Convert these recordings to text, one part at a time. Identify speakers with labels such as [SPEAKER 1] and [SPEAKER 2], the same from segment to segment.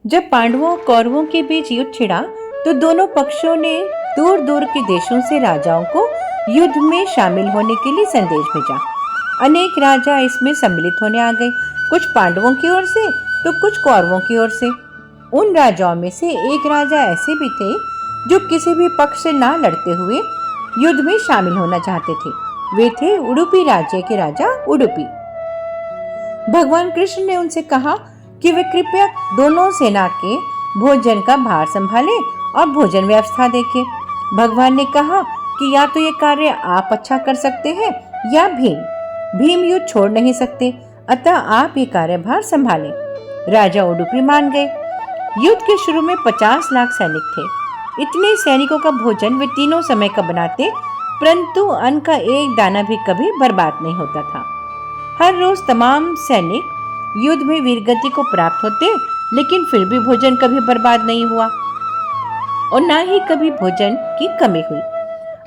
[SPEAKER 1] जब पांडवों और कौरवों के बीच युद्ध छिड़ा तो दोनों पक्षों ने दूर दूर के देशों से राजाओं को युद्ध में शामिल होने के लिए संदेश भेजा। अनेक राजा इसमें सम्मिलित होने आ गए, कुछ पांडवों की ओर से तो कुछ कौरवों की ओर से। उन राजाओं में से एक राजा ऐसे भी थे जो किसी भी पक्ष से ना लड़ते हुए युद्ध में शामिल होना चाहते थे। वे थे उडुपी राज्य के राजा उडुपी। भगवान कृष्ण ने उनसे कहा कि वे कृपया दोनों सेना के भोजन का भार संभालें और भोजन व्यवस्था देखें। भगवान ने कहा कि या तो ये कार्य आप अच्छा कर सकते हैं या भीम युद्ध छोड़ नहीं सकते, अतः आप ये कार्यभार संभालें। राजा उडुपी मान गए। युद्ध के शुरू में 50 लाख सैनिक थे। इतने सैनिकों का भोजन वे तीनों समय का बनाते, परंतु अन्न का एक दाना भी कभी बर्बाद नहीं होता था। हर रोज तमाम सैनिक युद्ध में वीरगति को प्राप्त होते, लेकिन फिर भी भोजन कभी बर्बाद नहीं हुआ और ना ही कभी भोजन की कमी हुई।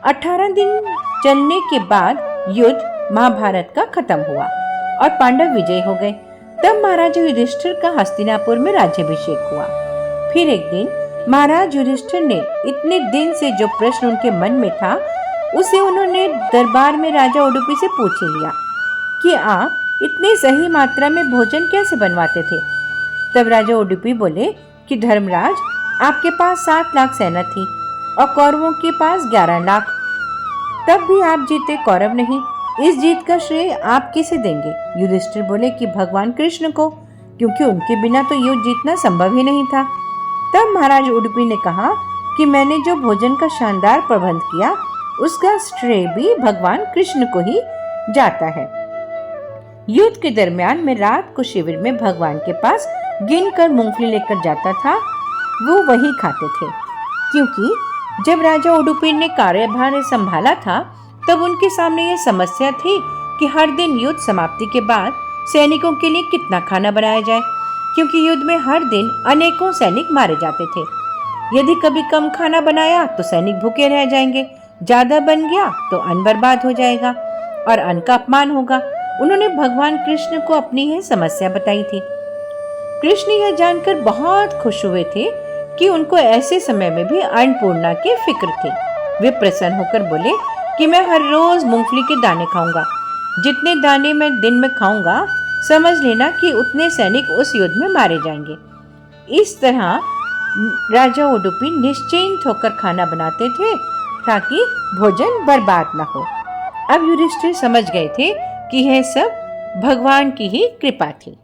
[SPEAKER 1] 18 दिन चलने के बाद युद्ध महाभारत का खत्म हुआ और पांडव विजयी हो गए। तब महाराजा युधिष्ठिर का हस्तिनापुर में राज्याभिषेक हुआ। फिर एक दिन महाराज युधिष्ठिर ने इतने दिन से जो प्रश्न उनके मन में था उसे उन्होंने दरबार में राजा उडुपी से पूछ लिया कि आप इतने सही मात्रा में भोजन कैसे बनवाते थे। तब राजा उडुपी बोले कि धर्मराज, आपके पास 7 लाख सेना थी और कौरवों के पास 11 लाख, तब भी आप जीते, कौरव नहीं। इस जीत का श्रेय आप किसे देंगे? युधिष्ठिर बोले कि भगवान कृष्ण को, क्योंकि उनके बिना तो युद्ध जीतना संभव ही नहीं था। तब महाराज उडुपी ने कहा कि मैंने जो भोजन का शानदार प्रबंध किया उसका श्रेय भी भगवान कृष्ण को ही जाता है। युद्ध के दरमियान मैं रात को शिविर में भगवान के पास गिनकर मूंगफली लेकर जाता था, वो वही खाते थे। क्योंकि जब राजा उडुपी ने कार्यभार संभाला था तब उनके सामने ये समस्या थी कि हर दिन युद्ध समाप्ति के बाद सैनिकों के लिए कितना खाना बनाया जाए, क्योंकि युद्ध में हर दिन अनेकों सैनिक मारे जाते थे। यदि कभी कम खाना बनाया तो सैनिक भूखे रह जाएंगे, ज्यादा बन गया तो अन्न बर्बाद हो जाएगा और अन्न का अपमान होगा। उन्होंने भगवान कृष्ण को अपनी यह समस्या बताई थी। कृष्ण यह जानकर बहुत खुश हुए थे कि उनको ऐसे समय में भी अन्नपूर्णा की फिक्र थी। वे प्रसन्न होकर बोले कि मैं हर रोज मूंगफली के दाने खाऊंगा। जितने दाने मैं दिन में खाऊंगा, समझ लेना कि उतने सैनिक उस युद्ध में मारे जाएंगे। इस तरह राजा उडुपी निश्चिंत होकर खाना बनाते थे ताकि भोजन बर्बाद न हो। अब युधिष्ठिर समझ गए थे कि यह सब भगवान की ही कृपा थी।